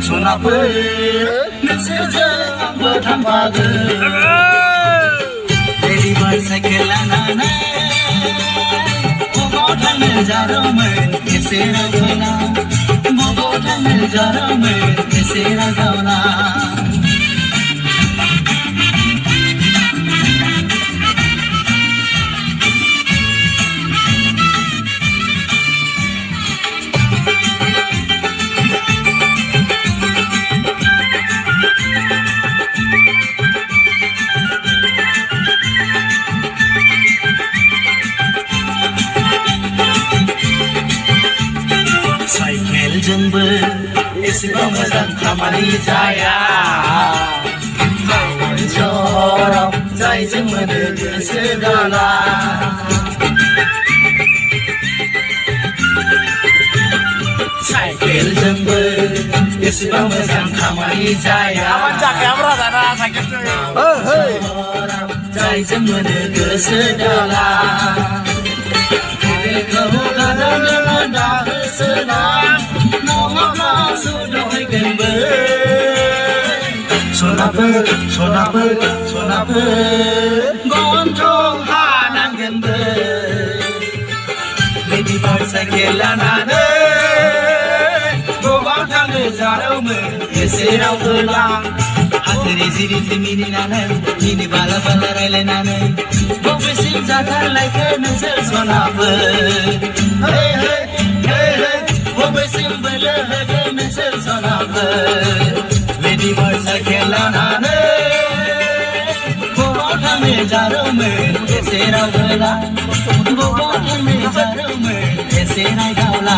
सनाफोर नोंसोरजों आंबो थांफागोन Ladybird cycle लानानै बबाव थांनो जारौमोन एसे रागावना बबाव थांनो जारौमोन एसे रागावना साइकेलजोंबो एसेबां मोजां खामानि जाया टाउन सहराव जायजों मोनो गोसो जाला साइकेलजोंबो एसेबां मोजां खामानि जाया सहराव जायजों मोनो गोसो जाला सनाफोर गन्थं हानांगोनबो लेडिबार्ड साइकेल लानानै बबाव थांनो जारौमोन एसे रावबोलां हाथोरि जिरि मिनिनानै मिनि बाला बाला रायलायनानै बबेसिम जाथारलायखो नोंसोर सनाफोर बबेसिम बोलो होगोन नोंसोर सनाफोर लेडिबार्ड साइकेल लानानै बबाव थांनो जारौमोन एसे रावबोलां बबाव थांनो जारौमोन एसे रायदावला